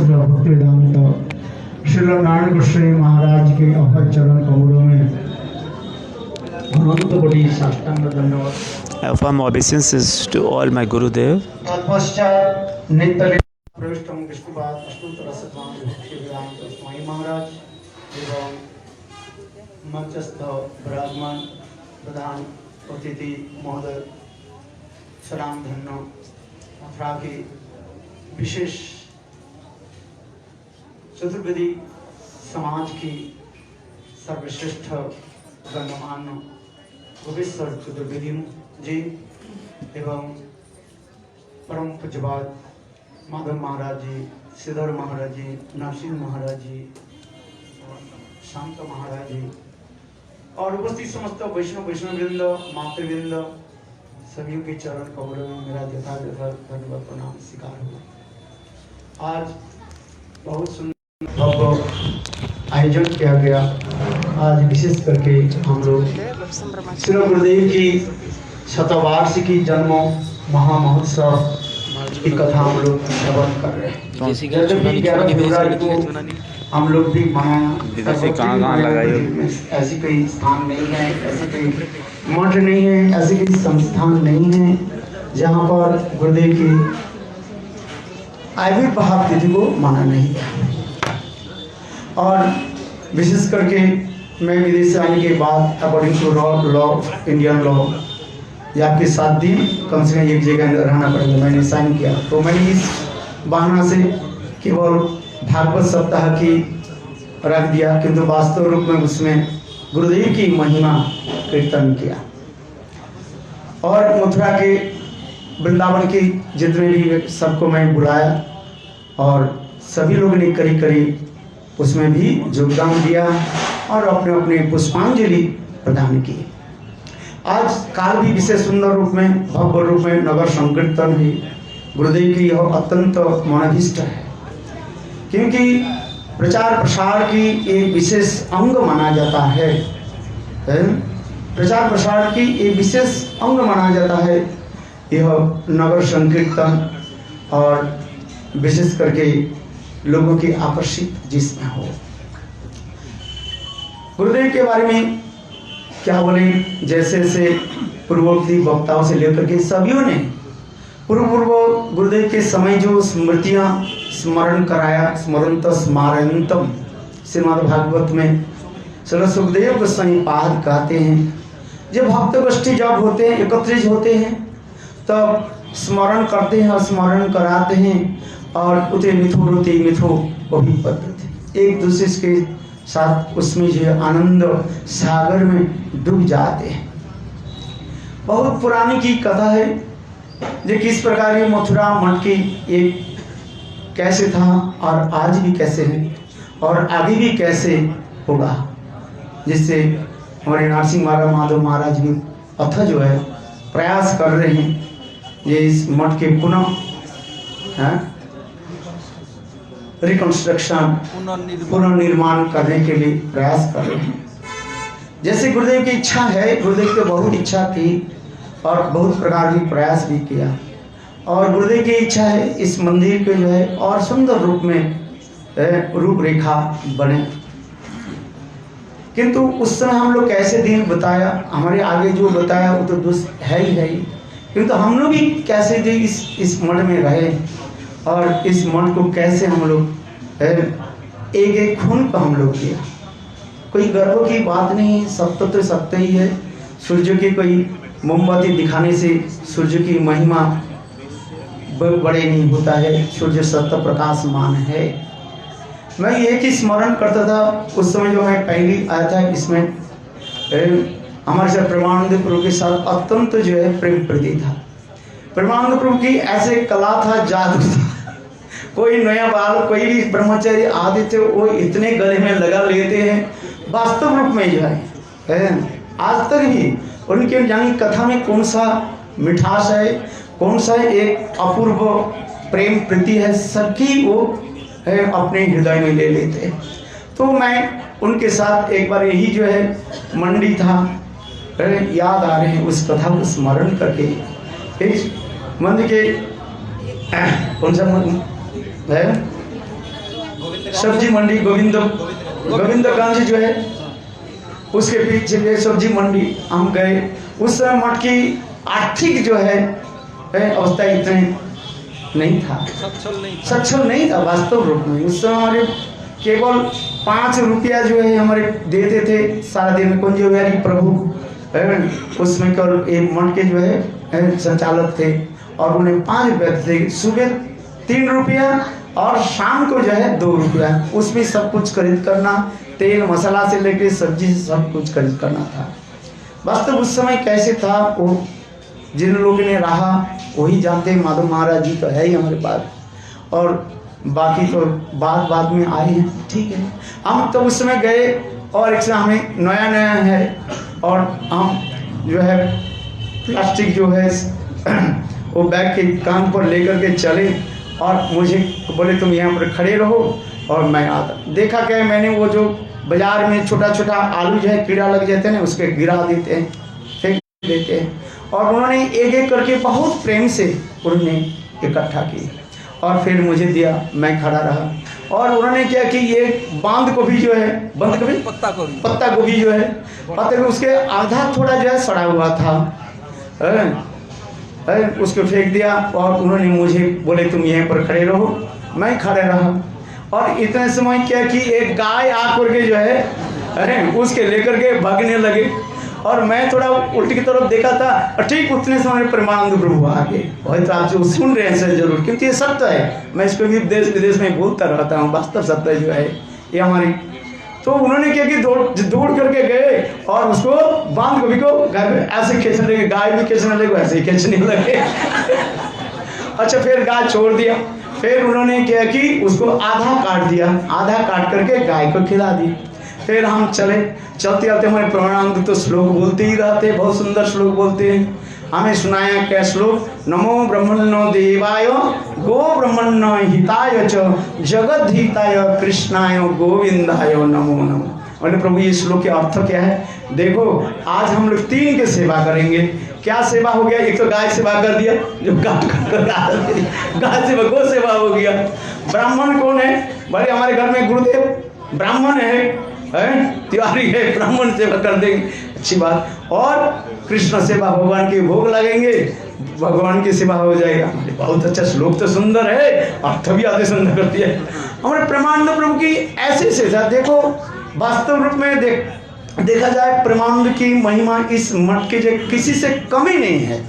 श्रील भक्तिवेदांत श्रील नारायण गोस्वामी महाराज के अभय चरण कमलों में अनंत कोटि साष्टांग धन्यवाद। I offer my obeisances to all my Gurudev. तत्पश्चात नित्य प्रविष्टम विष्णुपाद अष्टोत्तर शतनाम भक्तिवेदांत स्वामी महाराज एवं मंचस्थ विराजमान प्रधान अतिथि महोदय सलाम धन्य मथुरा के विशेष चतुर्वेदी समाज की सर्वश्रेष्ठ गण्यमान्य गोपेश्वर चतुर्वेदी जी एवं परम पूज्यपाद माधव महाराज जी, श्रीधर महाराज जी, नरसिंह महाराज जी, शांत महाराज जी और उपस्थित समस्त वैष्णव वृंद मातृवृंद सभी के चरण कमलों में मेरा यथायथ धन्यवाद प्रणाम स्वीकार हुआ। आज बहुत सुंदर भव्य आयोजन किया गया। आज विशेष करके हम लोग श्री गुरुदेव की शतवार्षिकी जन्म महामहोत्सव की कथा हम लोग श्रवण कर रहे हैं। हम लोग भी मनाया। कहाँ लगाई ऐसी कोई स्थान नहीं है, ऐसी कोई मठ नहीं है, ऐसी कोई संस्थान नहीं है जहाँ पर गुरुदेव की आविर्भाव तिथि को माना नहीं है। और विशेष करके मैं विदेश से आने के बाद according to law Indian law या आपके 7 दिन कम से कम एक जगह रहना पड़ेगा। मैंने साइन किया तो मैंने इस बहाना से केवल भागवत सप्ताह की रख दिया, किंतु वास्तव रूप में उसमें गुरुदेव की महिमा कीर्तन किया। और मथुरा के वृंदावन के जितने भी सबको मैं बुलाया और सभी लोगों ने करीब करीब उसमें भी योगदान दिया और अपने अपने पुष्पांजलि प्रदान की। आज काल भी विशेष सुंदर रूप में भव्य रूप में नगर संकीर्तन है। गुरुदेव की यह अत्यंत मनोभीष्ट है, क्योंकि प्रचार प्रसार की एक विशेष अंग माना जाता है। प्रचार प्रसार की एक विशेष अंग माना जाता है यह नगर संकीर्तन, और विशेष करके लोगों की आकर्षित जिसमें हो। गुरुदेव के बारे में क्या बोले, जैसे जैसे पूर्वोक्ति वक्ताओं से लेकर के सभी ने पूर्व गुरुदेव के समय जो स्मृतियां स्मरण कराया, स्मरंत स्मारयंतम श्रीमद् भागवत में श्री सुखदेव गोस्वामी पाद कहते हैं, जब भक्त गोष्ठी जब होते हैं, एकत्रित होते हैं, तब स्मरण करते हैं और स्मरण कराते हैं और उते मिथो वो भी पद्धति एक दूसरे के साथ उसमें जो आनंद सागर में डूब जाते हैं। बहुत पुरानी की कथा है जो किस प्रकार ये मथुरा मठ की एक कैसे था और आज भी कैसे है और आगे भी कैसे होगा, जिससे हमारे नरसिंह महाराज माधव महाराज भी अथक जो है प्रयास कर रहे हैं ये इस मठ के पुनः रिकंस्ट्रक्शन पुनर्निर्माण करने के लिए प्रयास कर रहे हैं। जैसे गुरुदेव की इच्छा है, गुरुदेव की बहुत इच्छा थी और बहुत प्रकार की प्रयास भी किया, और गुरुदेव की इच्छा है इस मंदिर के जो है और सुंदर रूप में रूपरेखा बने। किंतु उस समय हम लोग कैसे दिन बताया, हमारे आगे जो बताया वो तो दुष्ट है ही, किंतु हम लोग भी कैसे जो इस मठ में रहे और इस मठ को कैसे हम लोग एक एक खून को हम लोग किया। कोई गर्व की बात नहीं है, सत्य तो सत्य ही है। सूर्य की कोई मोमबत्ती दिखाने से सूर्य की महिमा बड़े नहीं होता है, सूर्य सत्य प्रकाशमान है। मैं एक ही स्मरण करता था उस समय जो मैं पहली आया था इसमें, हमारे साथ प्रेमानंद प्रभु के साथ अत्यंत जो है प्रेम प्रीति था। प्रेमानंद प्रभु की ऐसे कला था, जादू था। कोई नया बाल कोई भी ब्रह्मचारी आदि थे वो इतने गले में लगा लेते हैं, वास्तव रूप में जो है आज तक भी उनके जानी कथा में कौन सा मिठास है, कौन सा एक अपूर्व प्रेम प्रीति है, सबकी वो है अपने हृदय में ले लेते हैं। तो मैं उनके साथ एक बार यही जो है मंडी था, याद आ रहे हैं उस कथा को स्मरण करके। इस मंदिर के कौन सा है सब्जी मंडी गोविंदगंज जो है उसके पीछे ये सब्जी मंडी हम गए। उस समय मठ की आर्थिक जो है अवस्था इतने नहीं था, सक्षम नहीं था वास्तव रूप में। उस समय हमारे केवल 5 रुपया जो है हमारे देते थे सारा दिन। कुंज बिहारी प्रभु उसमें केवल एक मठ के जो है संचालक थे और उन्हें 5 रुपये थे। सुबह 3 रुपया और शाम को जो है 2 रुपया, उसमें सब कुछ खरीद करना, तेल मसाला से लेकर सब्जी से सब कुछ खरीद करना था। वास्तव उस समय कैसे था वो जिन लोगों ने रहा वही जानते। माधव महाराज जी तो है ही हमारे पास और बाकी तो बाद में आए हैं, ठीक है। हम तो उस समय गए और एक हमें नया है और हम जो है प्लास्टिक जो है वो बैग के कान पर लेकर के चले और मुझे बोले तुम यहाँ पर खड़े रहो और मैं आता। देखा क्या मैंने वो जो बाजार में छोटा छोटा आलू जो है कीड़ा लग जाते हैं ना उसके गिरा देते हैं, फेंक देते हैं। और उन्होंने एक एक करके बहुत प्रेम से उन्होंने इकट्ठा की और फिर मुझे दिया। मैं खड़ा रहा और उन्होंने क्या कि ये बांध गोभी जो है पत्ता गोभी जो है पत्ता गोभी उसके आधा थोड़ा जो है सड़ा हुआ था, उसको फेंक दिया और उन्होंने मुझे बोले तुम यहीं पर खड़े रहो। मैं खड़े रहा और इतने समय क्या कि एक गाय आकर के जो है उसके लेकर के भागने लगे और मैं थोड़ा उल्टी की तरफ देखा था और ठीक उतने समय परमानंद प्रभु आ गए। वही तो आप जो सुन रहे हैं सर जरूर, क्योंकि ये सत्य है। मैं इसको भी देश विदेश में बोलता रहता हूँ, वास्तव सत्य जो है ये हमारी। तो उन्होंने क्या कि दौड़ करके गए और उसको बांध गोभी को ऐसे खींचने लगे, गाय भी खींचने लगे ऐसे ही खींचने लगे। अच्छा फिर गाय छोड़ दिया। फिर उन्होंने क्या कि उसको आधा काट दिया, आधा काट करके गाय को खिला दी। फिर हम चलते आते हमारे प्रमाणानंद तो श्लोक बोलते ही रहते, बहुत सुंदर श्लोक बोलते हैं। हमें सुनाया क्या श्लोक, नमो ब्रह्मण्यो देवाय गो ब्रह्मण्यो हिताय च जगद हिताय कृष्णाय गोविंदाय नमो नमो। बोले प्रभु ये श्लोक के अर्थ क्या है? देखो आज हम लोग 3 के सेवा करेंगे। क्या सेवा हो गया? एक तो गाय सेवा कर दिया जो गाय सेवा, गो सेवा हो गया। ब्राह्मण कौन है? भाई हमारे घर में गुरुदेव ब्राह्मण है तिवारी है, ब्राह्मण सेवा कर देंगे, अच्छी बात। और कृष्ण सेवा, भगवान के भोग लगेंगे, भगवान की सेवा हो जाएगा। बहुत अच्छा श्लोक तो सुंदर है, अर्थ भी आधे सुंदर करती है। हमारे प्रेमानंद प्रभु की ऐसे सेवा देखो, वास्तव रूप में देखा जाए प्रेमानंद की महिमा इस मठ के जो किसी से कमी नहीं है।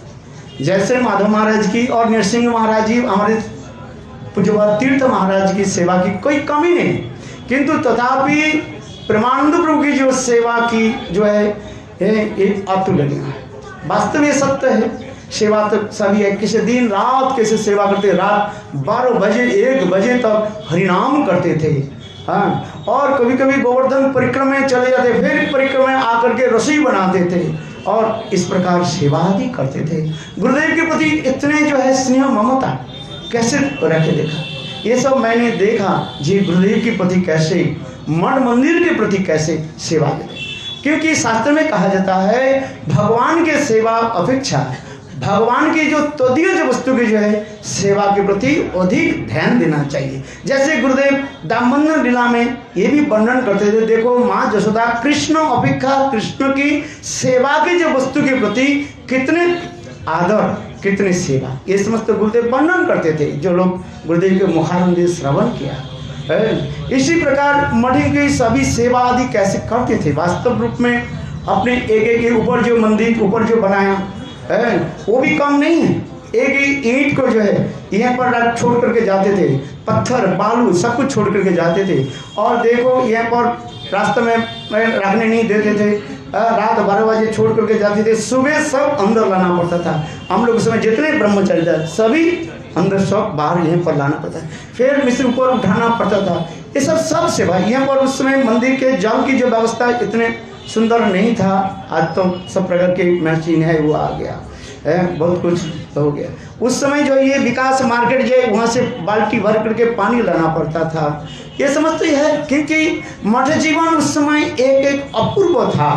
जैसे माधव महाराज की और नरसिंह महाराज जी, हमारे पूज्य तीर्थ महाराज की सेवा की कोई कमी नहीं, किंतु तथापि प्रेमानंद प्रभु की जो सेवा की जो है एक अतुलनीय है। वास्तव में सत्य है, सेवा तो सभी है। किसी दिन रात कैसे सेवा करते, रात 12 बजे 1 बजे तक हरिनाम करते थे। हाँ, और कभी कभी गोवर्धन परिक्रमा में चले जाते, फिर परिक्रमा में आकर के रसोई बनाते थे और इस प्रकार सेवा भी करते थे। गुरुदेव के प्रति इतने जो है स्नेह ममता कैसे रखे देखा, ये सब मैंने देखा जी। गुरुदेव के प्रति कैसे, मठ मंदिर के प्रति कैसे सेवा देते, क्योंकि शास्त्र में कहा जाता है भगवान के सेवा अपेक्षा भगवान की जो तदीय वस्तु की जो है सेवा के प्रति अधिक ध्यान देना चाहिए। जैसे गुरुदेव दामोदर लीला में ये भी वर्णन करते थे, देखो माँ जसोदा कृष्ण अपेक्षा कृष्ण की सेवा के जो वस्तु के प्रति कितने आदर, कितनी सेवा, ये समस्त गुरुदेव वर्णन करते थे। जो लोग गुरुदेव के मुखारविंद श्रवण किया, इसी प्रकार मठ की सभी सेवा आदि कैसे करते थे। वास्तव रूप में अपने एक के ऊपर जो मंदिर ऊपर जो बनाया है वो भी कम नहीं है। एक ईंट को जो है यहाँ पर छोड़ करके जाते थे, पत्थर बालू सब कुछ छोड़ करके जाते थे। और देखो यहाँ पर रास्ते में रखने नहीं देते थे, रात 12 बजे छोड़ करके जाते थे, सुबह सब अंदर लाना पड़ता था। हम लोग उस समय जितने ब्रह्मचारी थे सभी अंदर, सब बाहर यहाँ पर लाना पड़ता है, फिर मिश्र ऊपर उठाना पड़ता था। ये सब सेवा यहाँ पर उस समय मंदिर के जल की जो व्यवस्था इतने सुंदर नहीं था। आज तो सब प्रकार की मशीन है, वो आ गया है, बहुत कुछ हो गया। उस समय जो ये विकास मार्केट जो है वहाँ से बाल्टी भर करके पानी लाना पड़ता था। ये समझते है क्योंकि मठ जीवन उस समय एक अपूर्व था,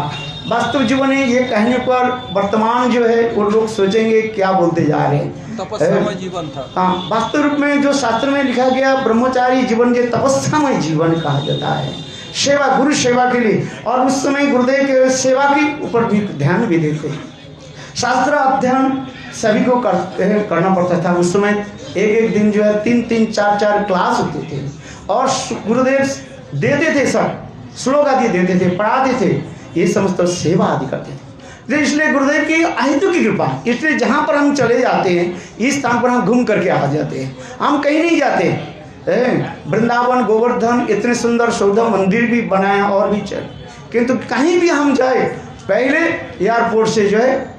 वास्तव जीवन है ये कहने पर वर्तमान जो है वो लोग सोचेंगे क्या बोलते जा रहे हैं। तपस्यामय जीवन था। हाँ, वास्तव रूप में जो शास्त्र में लिखा गया ब्रह्मचारी जीवन के तपस्यामय जीवन कहा जाता है, सेवा गुरु सेवा के लिए। और उस समय गुरुदेव के सेवा के ऊपर भी ध्यान भी देते हैं। शास्त्र अध्ययन सभी को करना पड़ता था। उस समय एक दिन जो है 3-3, 4-4 क्लास होते थे और गुरुदेव देते थे, सब श्लोक आदि देते थे, पढ़ाते थे, ये समस्त सेवा आदि करते थे। तो इसलिए गुरुदेव की अहितु की कृपा, इसलिए जहाँ पर हम चले जाते हैं इस स्थान पर हम घूम करके आ जाते हैं, हम कहीं नहीं जाते। वृंदावन गोवर्धन इतने सुंदर सौदा मंदिर भी बनाया और भी चल, किंतु कहीं भी हम जाए पहले एयरपोर्ट से जो है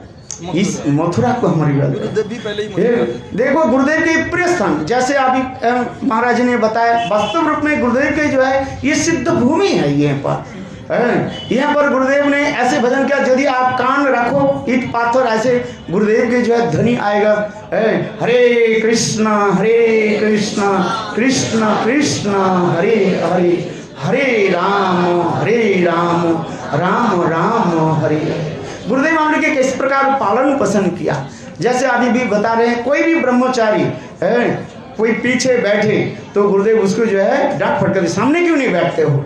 इस मथुरा को हमारी गुरुदेव भी पहले ही देखो गुरुदेव के प्रिय स्थान, जैसे अभी महाराज ने बताया, वास्तव रूप में गुरुदेव के जो है ये सिद्ध भूमि है। यहाँ पर गुरुदेव ने ऐसे भजन किया, यदि आप कान रखो ईट पाथर, ऐसे गुरुदेव के जो है ध्वनि आएगा, हरे कृष्ण कृष्ण कृष्ण हरे हरे, हरे राम राम राम हरे। गुरुदेव हमने के किस प्रकार पालन पोषण किया, जैसे अभी भी बता रहे हैं, कोई भी ब्रह्मचारी कोई पीछे बैठे तो गुरुदेव उसको जो है डांट फटकर, सामने क्यों नहीं बैठते हो।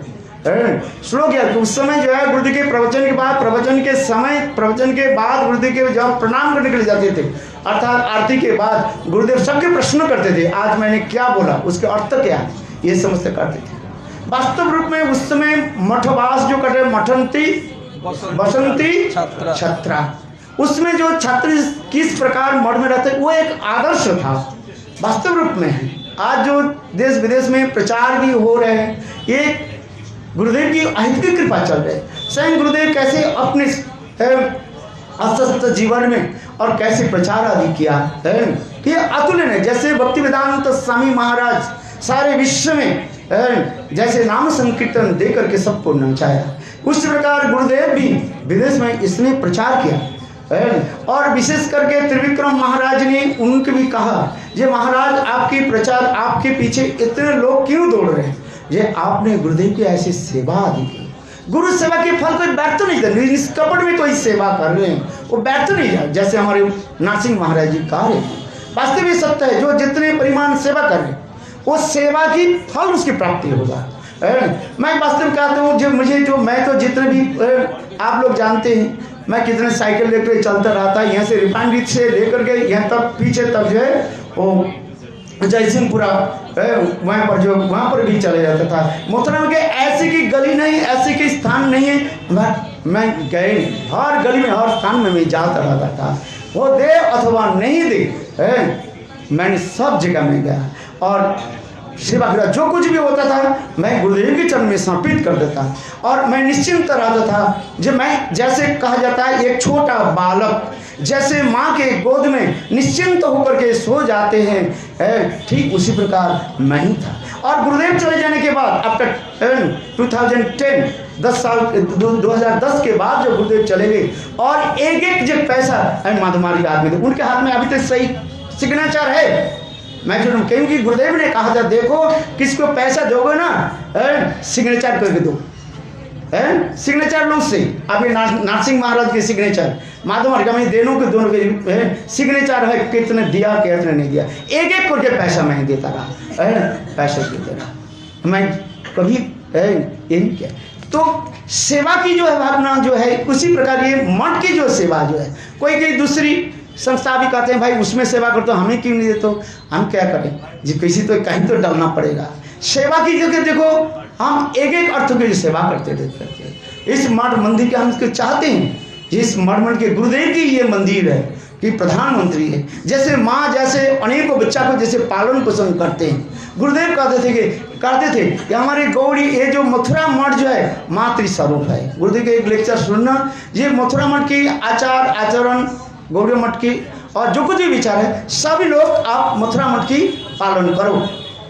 श्लोक क्या, उस समय जो है गुरुदेव के प्रवचन के बाद, प्रवचन के बाद गुरुदेव के जब प्रणाम करने के लिए जाते थे, अर्थात आरती के बाद गुरुदेव सबके प्रश्न करते थे, आज मैंने क्या बोला, उसके अर्थ क्या है, ये समझते करते थे। वास्तव रूप में उस समय मठवास जो करते, मठंती बसंती छत्रा, उसमें जो छात्र किस प्रकार मठ में रहते वो एक आदर्श था, वास्तव रूप में है। आज जो देश विदेश में प्रचार भी हो रहे हैं, ये गुरुदेव की अहित की कृपा चल रही है। स्वयं गुरुदेव कैसे अपने अस्तित्व जीवन में और कैसे प्रचार आदि किया है, ये अतुल्य है। जैसे भक्ति वेदांत स्वामी महाराज सारे विश्व में जैसे नाम संकीर्तन दे करके सबको नचाया, उस प्रकार गुरुदेव भी विदेश में इसने प्रचार किया। और विशेष करके त्रिविक्रम महाराज ने उनके भी कहा, ये महाराज आपकी प्रचार, आपके पीछे इतने लोग क्यों दौड़ रहे हैं, ये आपने गुरुदेव की ऐसी सेवा आदि की, गुरु सेवा के फल कोई व्यर्थ नहीं कर, इस कपट में कोई सेवा कर रहे हैं वो व्यर्थ नहीं जाए। जैसे हमारे नारसिंह महाराज जी कह रहे हैं, वास्तविक सत्य है, जो जितने परिमाण सेवा कर रहे हैं वो सेवा की फल उसकी प्राप्ति होगा। मैं वास्तव कहता हूँ, जो मुझे जो मैं तो जितने भी आप लोग जानते हैं, मैं कितने साइकिल लेकर चलता रहता, यहाँ से रिफाइनरी से लेकर के यहाँ तक पीछे तक जो है वो जयसिंहपुरा वहाँ पर जो वहाँ पर भी चले जाता था। मथुरा में ऐसी की गली नहीं, ऐसे की स्थान नहीं है मैं गए नहीं, हर गली में हर स्थान में मैं जाता रहता था, वो दे अथवा नहीं दे मैंने सब जगह में गया और सेवा किया। जो कुछ भी होता था मैं गुरुदेव के चरण में समर्पित कर देता और मैं निश्चिंत रहता था। जब मैं जैसे कहा जाता है एक छोटा बालक जैसे माँ के गोद में निश्चिंत होकर के सो जाते हैं, ठीक उसी प्रकार मैं ही था। और गुरुदेव चले जाने के बाद आफ्टर 2010 10 साल 2010 के बाद जब गुरुदेव चले गए और एक जो पैसा माधुमारी आदमी थे उनके हाथ में अभी तक सही सिग्नेचर है। मैं जो क्योंकि गुरुदेव ने कहा था, देखो किसको पैसा दोगे ना सिग्नेचर करके दो, सिग्नेचर लो से। अभी नारसिंह महाराज के सिग्नेचर, माधव में दोनों के सिग्नेचर है, कितने दिया कितने नहीं दिया, एक करके पैसा मैं देता रहा, पैसा देता रहा मैं कभी ये नहीं किया। तो सेवा की जो है भावना जो है उसी प्रकार ये मठ की जो सेवा जो है, कोई दूसरी संस्था भी कहते हैं भाई उसमें सेवा करते हो, हमें क्यों नहीं देते हो, हम क्या करें जी, किसी तो कहीं तो डालना पड़ेगा। सेवा की जगह देखो हम एक अर्थ की जो सेवा करते रहते। इस मठ मंदिर के हम इसको चाहते हैं, इस मठ के गुरुदेव की ये मंदिर है कि प्रधानमंत्री है, जैसे माँ जैसे अनेकों बच्चा को जैसे पालन पोषण करते हैं, गुरुदेव कहते थे कि हमारी गौरी ये जो मथुरा मठ जो है मातृस्वरूप है। गुरुदेव के एक लेक्चर सुनना, ये मथुरा मठ की आचार आचरण गौरी मठ की और जो कुछ भी विचार है सभी लोग आप मथुरा मठ की पालन करो।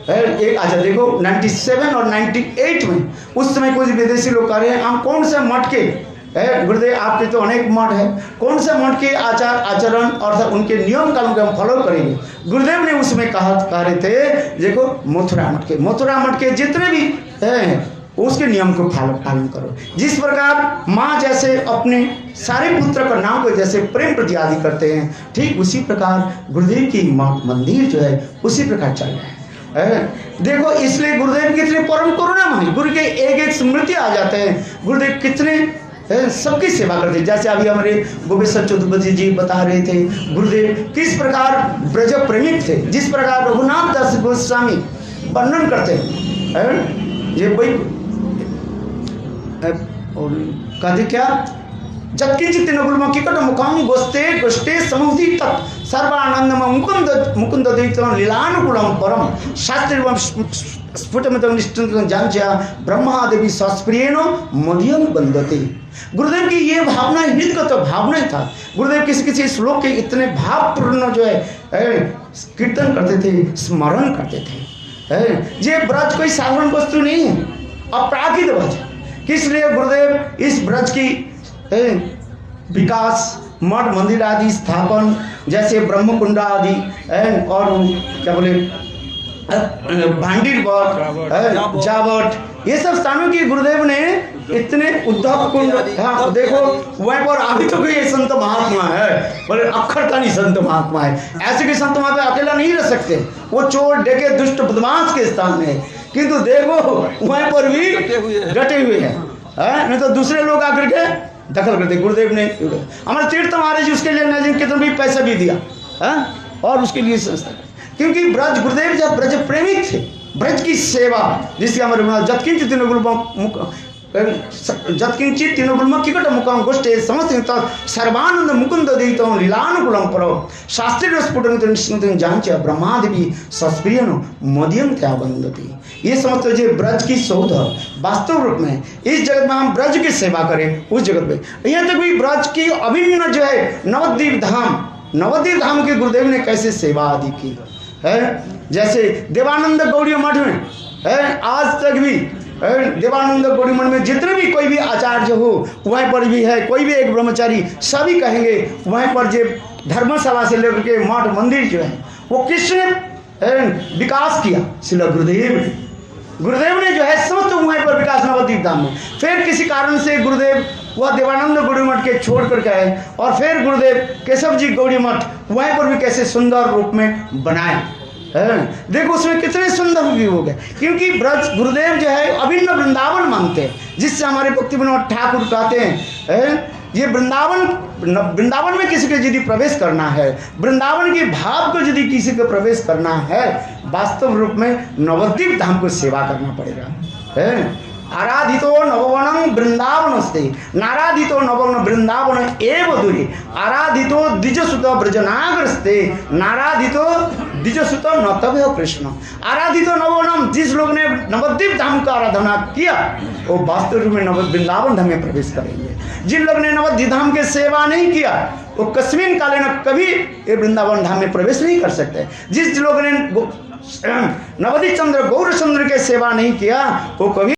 एक अच्छा देखो 97 और 98 में उस समय कुछ विदेशी लोग कह रहे हैं हम कौन से मठ के गुरुदेव आपके तो अनेक मठ है, कौन से मठ के आचार आचरण और उनके नियम कानून को हम फॉलो करेंगे। गुरुदेव ने उसमें कह रहे थे देखो मथुरा मठ के जितने भी उसके नियम को पालन करो। जिस प्रकार माँ जैसे अपने सारे पुत्र का नाम को जैसे प्रेम प्रति आदि करते हैं, ठीक उसी प्रकार गुरुदेव की मंदिर जो है उसी प्रकार चल रहा है। देखो इसलिए गुरुदेव कितने परम करुणामय, गुरु के एक एक स्मृति आ जाते हैं। गुरुदेव कितने सबकी सेवा करते हैं। जैसे अभी हमारे गोपेश्वर चतुर्वेदी जी बता रहे थे गुरुदेव किस प्रकार ब्रज प्रेमिक थे, जिस प्रकार रघुनाथ दास गोस्वामी वर्णन करते हैं। ये वही कहते क्या, जत्किंचित् नकुलम किकट मुखम गोस्ते गोष्ठे समुदी तत् सर्वानंदम मुकुंद द्वैतम लीलानुकूलम परम शास्त्री स्फुटमित निष्ठं जांच्या ब्रह्मादेवी सस्प्रियेण मध्यम बंदते। गुरुदेव की ये भावना हृदय तो भावना ही था। गुरुदेव किसी किसी श्लोक के इतने भावपूर्ण जो है कीर्तन करते थे, स्मरण करते थे। ये ब्रज कोई साधारण वस्तु नहीं है, अपराकित ब्रज। किस लिए गुरुदेव इस ब्रज की विकास, मठ मंदिर आदि स्थापन, जैसे ब्रह्मकुंडा आदि और क्या बोले भांडीर जावट, ये सब स्थानों की गुरुदेव ने इतने उद्धव कुंड, हाँ देखो वहीं पर अभी तो कोई संत महात्मा है, बोले अक्षरतानी संत महात्मा है। ऐसे के संत महात्मा अकेला नहीं रह सकते, वो चोर डेके दुष्ट बदमाश के स्थान है, किंतु देखो वहीं पर भी डटे हुए हैं। नहीं तो दूसरे लोग आकर के दखल करते। गुरुदेव ने हमारे तीर्थ महाराज उसके लिए कितना भी पैसा भी दिया और उसके लिए संस्था, क्योंकि ब्रज गुरुदेव जब ब्रज प्रेमिक थे, ब्रज की सेवा जिसके हमारे जत्किंचित् तीनों किकट मुखम गोष्ठे समस्त सर्वानंद मुकुंद द्वैतम लीलानुकूलम परो शास्त्री स्फुटमित निष्ठं जांच्या ब्रह्मादेवी सस्प्रियेण मध्यम त्या बंदती। ये समझते जो ब्रज की शोध वास्तव रूप में इस जगत में हम ब्रज की सेवा करें, उस जगत में यहाँ तक भी ब्रज की अभिन्न जो है नवद्वीप धाम के गुरुदेव ने कैसे सेवा आदि की है। जैसे देवानंद गौड़ी मठ में है, आज तक भी देवानंद गौड़ी मठ में जितने भी कोई भी आचार्य हो वहीं पर भी है, कोई भी एक ब्रह्मचारी सभी कहेंगे वहीं पर जो धर्मशाला से लेकर के मठ मंदिर जो है वो किसने विकास किया, श्रील गुरुदेव ने जो है समस्त वहीं पर विकास नवद्वीप धाम में। फिर किसी कारण से गुरुदेव वह देवानंद गौड़ी मठ के छोड़ करके आए और फिर गुरुदेव केशव जी गौड़ी मठ वहीं पर भी कैसे सुंदर रूप में बनाए। देखो उसमें कितने सुंदर भी हो गए, क्योंकि ब्रज गुरुदेव जो है अभिन्न वृंदावन मानते हैं, जिससे हमारे भक्ति विनोद ठाकुर कहते हैं ये वृंदावन में किसी को यदि प्रवेश करना है, वृंदावन के भाव को यदि किसी को प्रवेश करना है, वास्तव रूप में नवद्वीप धाम को सेवा करना पड़ेगा। आराधितो नववनम वृंदावनस्ते नाराधितो नववन वृंदावन एव दूरे आराधितो द्विजसुत ब्रजनागरस्ते नाराधितो द्विजसुत नतभ्य कृष्ण। आराधितो नववनम, जिस लोग ने नवद्वीप धाम का आराधना किया वो वास्तव रूप में वृंदावन धाम में प्रवेश करेंगे। जिन लोग ने नवद्वीप धाम के सेवा नहीं किया वो कस्मिन काले न कभी ये वृंदावन धाम में प्रवेश नहीं कर सकते। जिस लोग ने नवद्वीप चंद्र गौर चंद्र के सेवा नहीं किया वो कभी